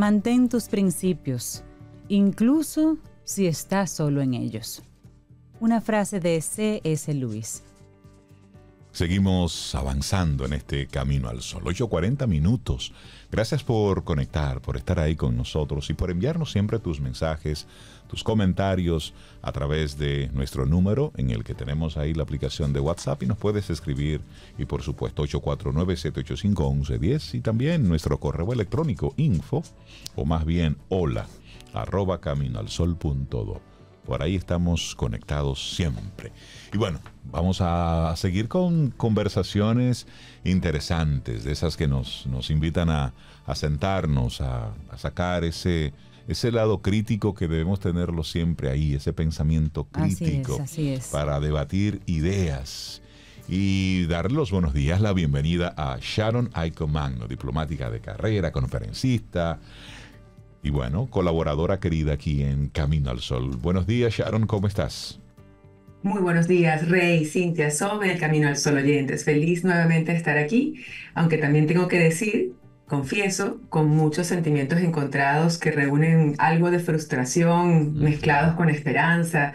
Mantén tus principios, incluso si estás solo en ellos. Una frase de C.S. Lewis. Seguimos avanzando en este camino al sol. 8:40 minutos. Gracias por conectar, por estar ahí con nosotros y por enviarnos siempre tus mensajes, tus comentarios a través de nuestro número en el que tenemos ahí la aplicación de WhatsApp y nos puedes escribir. Y por supuesto 849-785-1110 y también nuestro correo electrónico info o más bien hola @caminoalsol.do. Por ahí estamos conectados siempre. Y bueno, vamos a seguir con conversaciones interesantes, de esas que nos invitan a sentarnos, a sacar ese lado crítico que debemos tenerlo siempre ahí, ese pensamiento crítico así es. Para debatir ideas. Y darle los buenos días, la bienvenida a Sharon Aiko Magno, diplomática de carrera, conferencista, y bueno, colaboradora querida aquí en Camino al Sol. Buenos días, Sharon, ¿cómo estás? Muy buenos días, Rey, Cintia, Sobe, el Camino al Sol oyentes. Feliz nuevamente de estar aquí, aunque también tengo que decir, confieso, con muchos sentimientos encontrados que reúnen algo de frustración mezclados con esperanza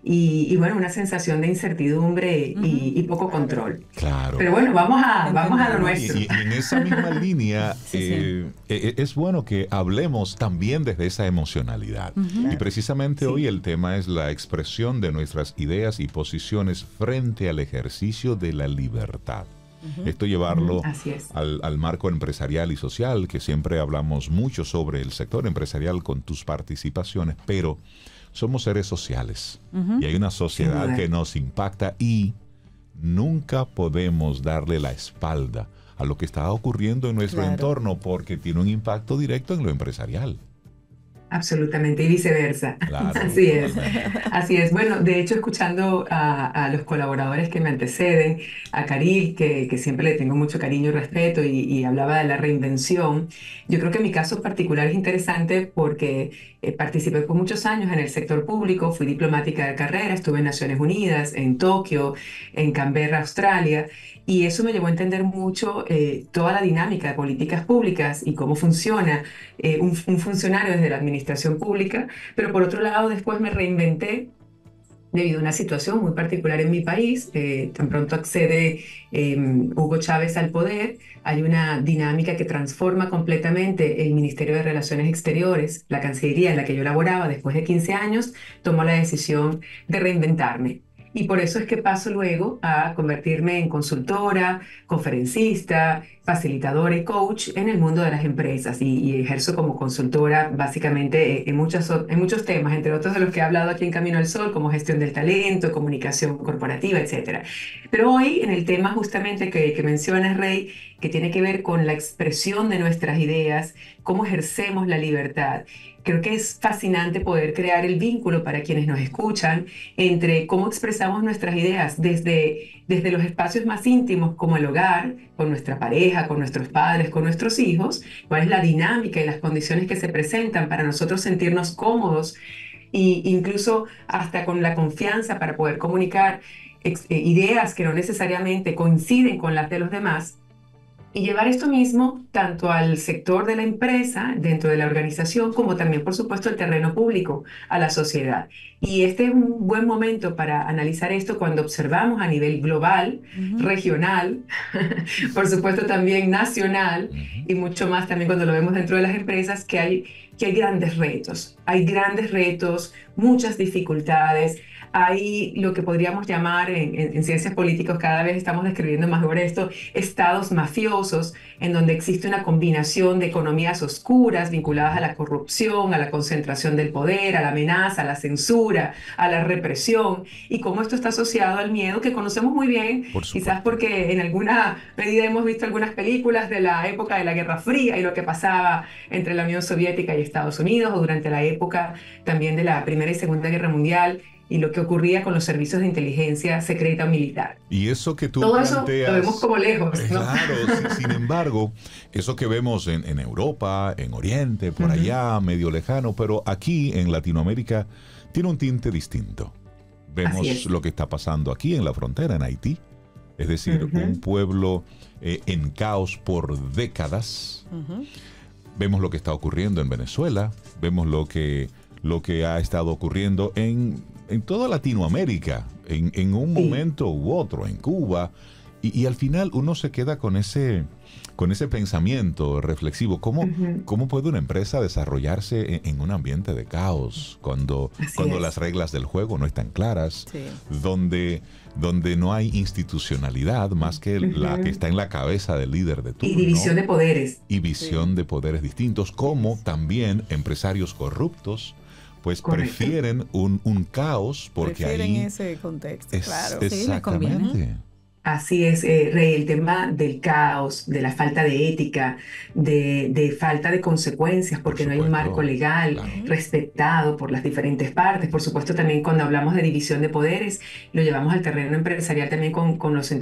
y bueno, una sensación de incertidumbre y poco control. Claro. Pero bueno, vamos a lo nuestro. Y en esa misma línea, es bueno que hablemos también desde esa emocionalidad. Y precisamente hoy el tema es la expresión de nuestras ideas y posiciones frente al ejercicio de la libertad. Esto llevarlo al marco empresarial y social, que siempre hablamos mucho sobre el sector empresarial con tus participaciones, pero somos seres sociales y hay una sociedad que nos impacta y nunca podemos darle la espalda a lo que está ocurriendo en nuestro entorno porque tiene un impacto directo en lo empresarial. Absolutamente, y viceversa. Claro, así es. Así es. Bueno, de hecho, escuchando a los colaboradores que me anteceden, a Caril, que siempre le tengo mucho cariño y respeto, y hablaba de la reinvención, yo creo que mi caso particular es interesante porque participé por muchos años en el sector público, fui diplomática de carrera, estuve en Naciones Unidas, en Tokio, en Canberra, Australia, y eso me llevó a entender mucho toda la dinámica de políticas públicas y cómo funciona un funcionario desde la administración pública, pero por otro lado después me reinventé debido a una situación muy particular en mi país. Tan pronto accede Hugo Chávez al poder, hay una dinámica que transforma completamente el Ministerio de Relaciones Exteriores, la Cancillería en la que yo laboraba después de 15 años, tomó la decisión de reinventarme. Y por eso es que paso luego a convertirme en consultora, conferencista, facilitadora y coach en el mundo de las empresas y ejerzo como consultora básicamente en muchos temas, entre otros de los que he hablado aquí en Camino al Sol, como gestión del talento, comunicación corporativa, etc. Pero hoy en el tema justamente que mencionas, Rey, que tiene que ver con la expresión de nuestras ideas, cómo ejercemos la libertad. Creo que es fascinante poder crear el vínculo para quienes nos escuchan entre cómo expresamos nuestras ideas desde los espacios más íntimos como el hogar, con nuestra pareja, con nuestros padres, con nuestros hijos, cuál es la dinámica y las condiciones que se presentan para nosotros sentirnos cómodos e incluso hasta con la confianza para poder comunicar ideas que no necesariamente coinciden con las de los demás. Y llevar esto mismo tanto al sector de la empresa, dentro de la organización, como también, por supuesto, al terreno público, a la sociedad. Y este es un buen momento para analizar esto cuando observamos a nivel global, regional, por supuesto también nacional, y mucho más también cuando lo vemos dentro de las empresas, que hay grandes retos. Hay grandes retos, muchas dificultades. Hay lo que podríamos llamar en ciencias políticas, cada vez estamos describiendo más sobre esto, estados mafiosos, en donde existe una combinación de economías oscuras vinculadas a la corrupción, a la concentración del poder, a la amenaza, a la censura, a la represión, y cómo esto está asociado al miedo que conocemos muy bien, quizás porque en alguna medida hemos visto algunas películas de la época de la Guerra Fría y lo que pasaba entre la Unión Soviética y Estados Unidos, o durante la época también de la Primera y Segunda Guerra Mundial, y lo que ocurría con los servicios de inteligencia secreta militar. Y eso que tú todo planteas, eso lo vemos como lejos, ¿no? Claro, sin embargo, eso que vemos en Europa, en Oriente, por allá, medio lejano, pero aquí en Latinoamérica tiene un tinte distinto. Vemos lo que está pasando aquí en la frontera, en Haití. Es decir, un pueblo en caos por décadas. Vemos lo que está ocurriendo en Venezuela, vemos lo que ha estado ocurriendo en toda Latinoamérica, en un momento u otro, en Cuba, y al final uno se queda con ese pensamiento reflexivo. ¿Cómo puede una empresa desarrollarse en un ambiente de caos cuando las reglas del juego no están claras, donde no hay institucionalidad más que la que está en la cabeza del líder de turno? Y división de poderes. Y visión de poderes distintos, como también empresarios corruptos pues prefieren un caos porque prefieren ahí ese contexto, claro. Exactamente. Así es, Rey, el tema del caos, de la falta de ética, de falta de consecuencias, porque no hay un marco legal respetado por las diferentes partes. Por supuesto, también cuando hablamos de división de poderes, lo llevamos al terreno empresarial también con los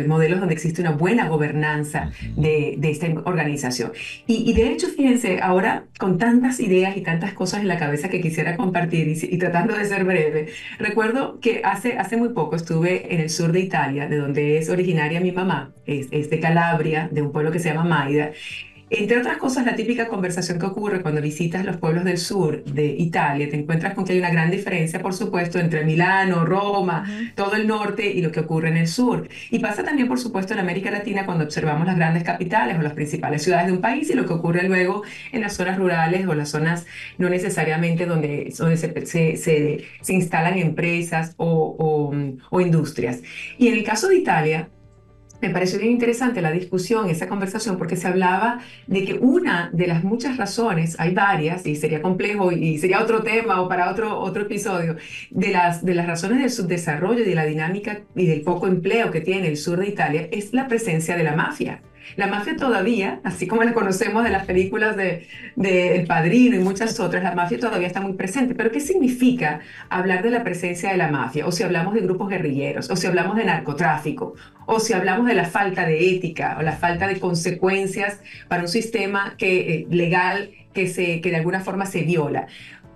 modelos donde existe una buena gobernanza de esta organización. Y de hecho, fíjense, ahora con tantas ideas y tantas cosas en la cabeza que quisiera compartir y tratando de ser breve, recuerdo que hace muy poco estuve en el sur de Italia, de donde es originaria mi mamá, es de Calabria, de un pueblo que se llama Maida. Entre otras cosas, la típica conversación que ocurre cuando visitas los pueblos del sur de Italia, te encuentras con que hay una gran diferencia, por supuesto, entre Milano, Roma, todo el norte y lo que ocurre en el sur. Y pasa también, por supuesto, en América Latina cuando observamos las grandes capitales o las principales ciudades de un país y lo que ocurre luego en las zonas rurales o las zonas no necesariamente donde se instalan empresas o industrias. Y en el caso de Italia, me pareció bien interesante la discusión, esa conversación, porque se hablaba de que una de las muchas razones, hay varias, y sería complejo y sería otro tema o para otro episodio, de las razones del subdesarrollo y de la dinámica y del poco empleo que tiene el sur de Italia, es la presencia de la mafia. La mafia todavía, así como la conocemos de las películas de El Padrino y muchas otras, la mafia todavía está muy presente. Pero ¿qué significa hablar de la presencia de la mafia? O si hablamos de grupos guerrilleros, o si hablamos de narcotráfico, o si hablamos de la falta de ética o la falta de consecuencias para un sistema legal que de alguna forma se viola.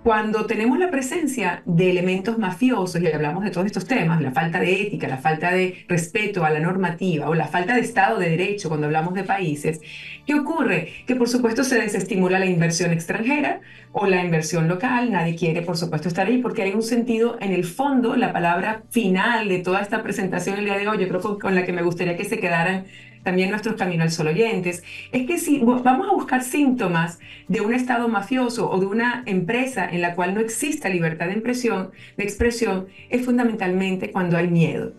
Cuando tenemos la presencia de elementos mafiosos y hablamos de todos estos temas, la falta de ética, la falta de respeto a la normativa o la falta de Estado de Derecho cuando hablamos de países, ¿qué ocurre? Que por supuesto se desestimula la inversión extranjera o la inversión local. Nadie quiere, por supuesto, estar ahí porque hay un sentido, en el fondo, la palabra final de toda esta presentación el día de hoy, yo creo con la que me gustaría que se quedaran también nuestros Camino al Sol oyentes, es que si vamos a buscar síntomas de un estado mafioso o de una empresa en la cual no exista libertad de expresión, es fundamentalmente cuando hay miedo.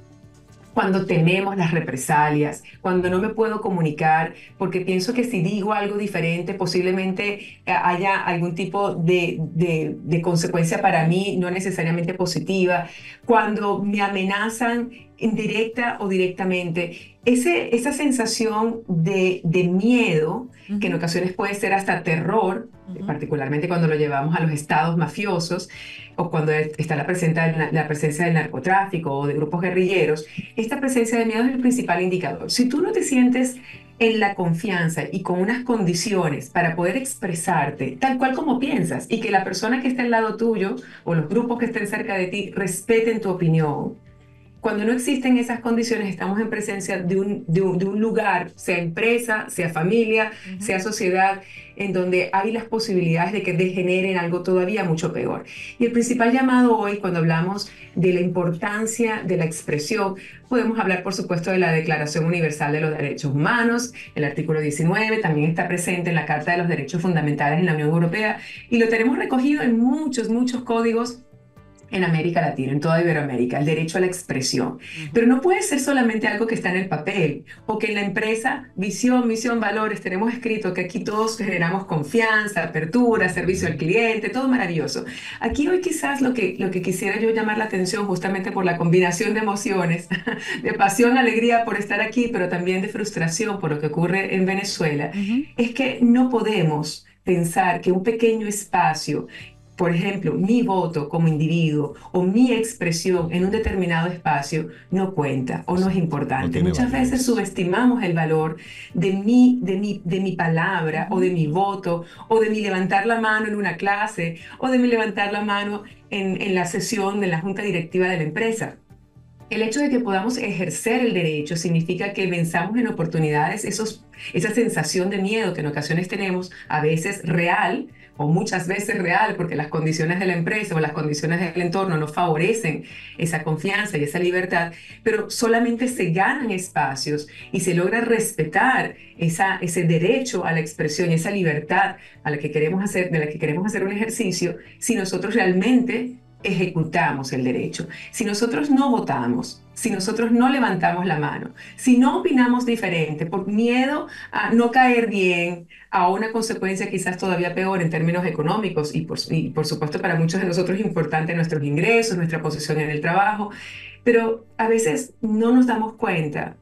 Cuando tememos las represalias, cuando no me puedo comunicar, porque pienso que si digo algo diferente, posiblemente haya algún tipo de consecuencia para mí, no necesariamente positiva, cuando me amenazan indirecta o directamente. Esa sensación de miedo, que en ocasiones puede ser hasta terror, particularmente cuando lo llevamos a los estados mafiosos, o cuando está la presencia del narcotráfico o de grupos guerrilleros, esta presencia de miedo es el principal indicador. Si tú no te sientes en la confianza y con unas condiciones para poder expresarte tal cual como piensas y que la persona que está al lado tuyo o los grupos que estén cerca de ti respeten tu opinión, cuando no existen esas condiciones, estamos en presencia de un lugar, sea empresa, sea familia, sea sociedad, en donde hay las posibilidades de que degeneren algo todavía mucho peor. Y el principal llamado hoy, cuando hablamos de la importancia de la expresión, podemos hablar, por supuesto, de la Declaración Universal de los Derechos Humanos. El artículo 19 también está presente en la Carta de los Derechos Fundamentales en la Unión Europea y lo tenemos recogido en muchos códigos en América Latina, en toda Iberoamérica, el derecho a la expresión. Pero no puede ser solamente algo que está en el papel, o que en la empresa, visión, misión, valores, tenemos escrito que aquí todos generamos confianza, apertura, servicio al cliente, todo maravilloso. Aquí hoy quizás lo que quisiera yo llamar la atención, justamente por la combinación de emociones, de pasión, alegría por estar aquí, pero también de frustración por lo que ocurre en Venezuela, es que no podemos pensar que un pequeño espacio, por ejemplo, mi voto como individuo o mi expresión en un determinado espacio no cuenta o no es importante. Muchas veces subestimamos el valor de mi palabra o de mi voto o de mi levantar la mano en una clase o de mi levantar la mano en la sesión de la junta directiva de la empresa. El hecho de que podamos ejercer el derecho significa que venzamos en oportunidades esa sensación de miedo que en ocasiones tenemos, a veces real o muchas veces real, porque las condiciones de la empresa o las condiciones del entorno no favorecen esa confianza y esa libertad, pero solamente se ganan espacios y se logra respetar ese derecho a la expresión y esa libertad a la que queremos hacer, de la que queremos hacer un ejercicio, si nosotros realmente ejecutamos el derecho. Si nosotros no votamos, si nosotros no levantamos la mano, si no opinamos diferente por miedo a no caer bien, a una consecuencia quizás todavía peor en términos económicos y por supuesto para muchos de nosotros es importante nuestros ingresos, nuestra posición en el trabajo, pero a veces no nos damos cuenta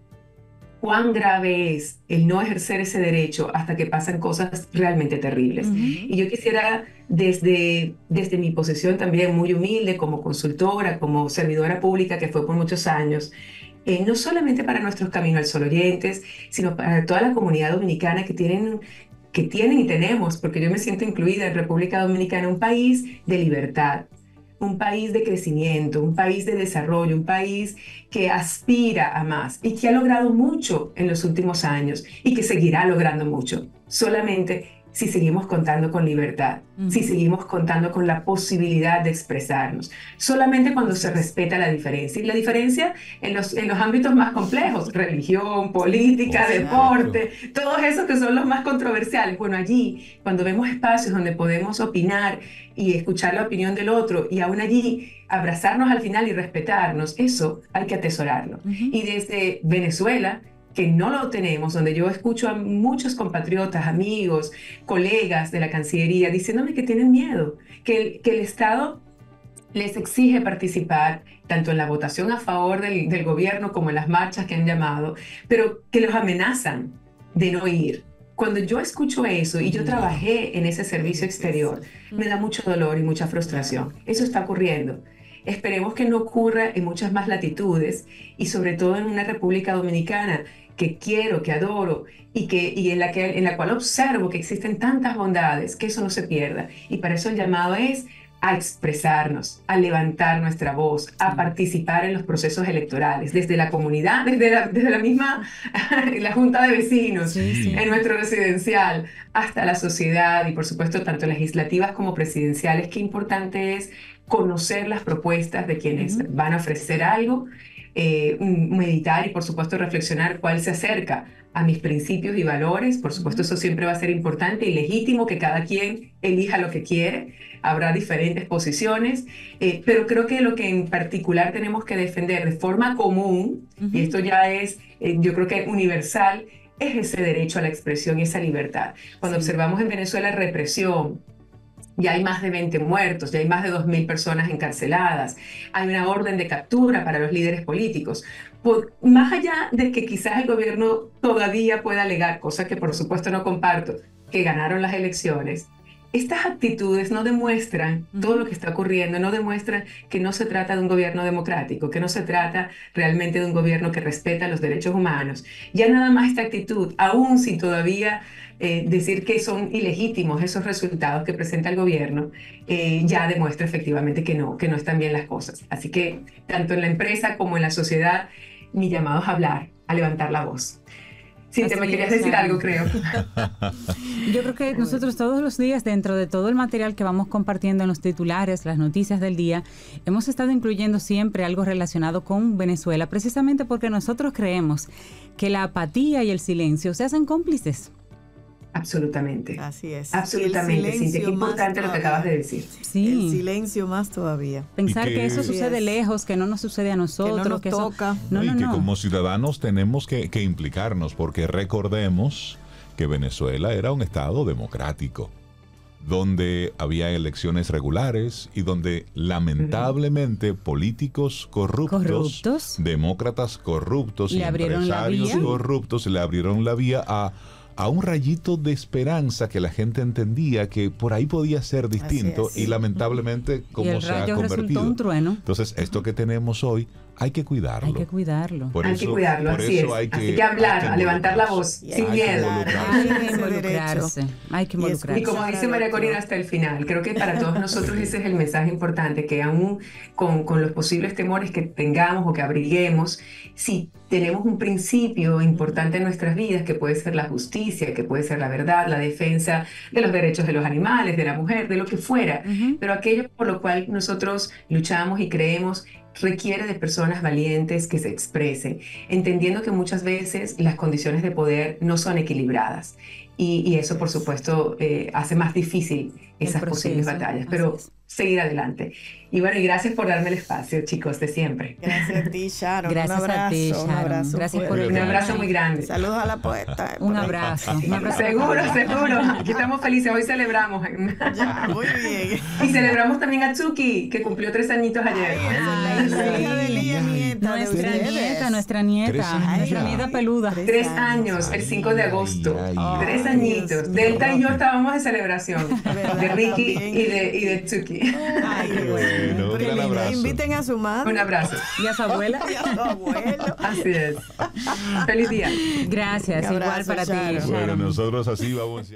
cuán grave es el no ejercer ese derecho hasta que pasan cosas realmente terribles. Y yo quisiera, desde mi posición también muy humilde como consultora, como servidora pública que fue por muchos años, no solamente para nuestros Camino al Sol oyentes, sino para toda la comunidad dominicana que tienen y tenemos, porque yo me siento incluida en República Dominicana, un país de libertad, un país de crecimiento, un país de desarrollo, un país que aspira a más y que ha logrado mucho en los últimos años y que seguirá logrando mucho, solamente si seguimos contando con libertad, si seguimos contando con la posibilidad de expresarnos, solamente cuando se respeta la diferencia. Y la diferencia en los ámbitos más complejos, religión, política, deporte, todos esos que son los más controversiales. Bueno, allí, cuando vemos espacios donde podemos opinar y escuchar la opinión del otro, y aún allí abrazarnos al final y respetarnos, eso hay que atesorarlo. Y desde Venezuela, que no lo tenemos, donde yo escucho a muchos compatriotas, amigos, colegas de la Cancillería diciéndome que tienen miedo, que el Estado les exige participar tanto en la votación a favor del gobierno como en las marchas que han llamado, pero que los amenazan de no ir. Cuando yo escucho eso y yo trabajé en ese servicio exterior, me da mucho dolor y mucha frustración. Eso está ocurriendo. Esperemos que no ocurra en muchas más latitudes y sobre todo en una República Dominicana que quiero, que adoro y en la cual observo que existen tantas bondades, que eso no se pierda. Y para eso el llamado es a expresarnos, a levantar nuestra voz, a participar en los procesos electorales, desde la comunidad, desde la misma la junta de vecinos, en nuestro residencial, hasta la sociedad y por supuesto tanto legislativas como presidenciales. Qué importante es conocer las propuestas de quienes van a ofrecer algo, meditar y por supuesto reflexionar cuál se acerca a mis principios y valores. Por supuesto eso siempre va a ser importante y legítimo que cada quien elija lo que quiere. Habrá diferentes posiciones, pero creo que lo que en particular tenemos que defender de forma común, y esto ya es, yo creo que universal, es ese derecho a la expresión y esa libertad. Cuando observamos en Venezuela represión, ya hay más de 20 muertos, ya hay más de 2.000 personas encarceladas, hay una orden de captura para los líderes políticos. Más allá de que quizás el gobierno todavía pueda alegar, cosa que por supuesto no comparto, que ganaron las elecciones, estas actitudes no demuestran todo lo que está ocurriendo, no demuestran que no se trata de un gobierno democrático, que no se trata realmente de un gobierno que respeta los derechos humanos. Ya nada más esta actitud, aún sin todavía decir que son ilegítimos esos resultados que presenta el gobierno, ya demuestra efectivamente que no están bien las cosas. Así que tanto en la empresa como en la sociedad, mi llamado es a hablar, a levantar la voz. Sí, te me querías decir algo, creo. Yo creo que nosotros todos los días, dentro de todo el material que vamos compartiendo en los titulares, las noticias del día, hemos estado incluyendo siempre algo relacionado con Venezuela, precisamente porque nosotros creemos que la apatía y el silencio se hacen cómplices. Absolutamente. Así es. Absolutamente, Cintia, qué importante lo que acabas de decir. Sí. El silencio más todavía. Pensar que eso sucede lejos, que no nos sucede a nosotros. Que no nos toca. Que como ciudadanos tenemos que implicarnos, porque recordemos que Venezuela era un estado democrático, donde había elecciones regulares y donde lamentablemente políticos corruptos, demócratas corruptos y empresarios corruptos le abrieron la vía a un rayito de esperanza que la gente entendía que por ahí podía ser distinto y lamentablemente como se ha convertido. Un trueno. Entonces esto que tenemos hoy hay que cuidarlo. Hay que cuidarlo. Hay que cuidarlo, así es. Así que hablar, a levantar la voz, sin miedo. Hay que involucrarse. Hay que involucrarse. Y como dice María Corina hasta el final, creo que para todos nosotros ese es el mensaje importante, que aún con los posibles temores que tengamos o que abriguemos, si tenemos un principio importante en nuestras vidas, que puede ser la justicia, que puede ser la verdad, la defensa de los derechos de los animales, de la mujer, de lo que fuera, pero aquello por lo cual nosotros luchamos y creemos requiere de personas valientes que se expresen, entendiendo que muchas veces las condiciones de poder no son equilibradas y eso por supuesto hace más difícil esas posibles batallas, pero seguir adelante. Y bueno, y gracias por darme el espacio, chicos, de siempre. Gracias a ti, Sharon. Gracias a ti, Sharon. Un abrazo, gracias por un abrazo muy grande. Saludos a la poeta. Un abrazo. Seguro. Aquí estamos felices. Hoy celebramos. Ya, muy bien. Y celebramos también a Tsuki, que cumplió 3 añitos ayer. Nuestra nieta peluda. 3 años, el 5 de agosto. 3 añitos. Delta y yo estábamos de celebración. De Ricky y de Tsuki. Ay, qué bueno. Un gran abrazo. Inviten a su madre. Un abrazo. Y a su abuela. Y a su abuelo. Así es. Feliz día. Gracias, igual para ti, Sharon. Bueno, nosotros así vamos.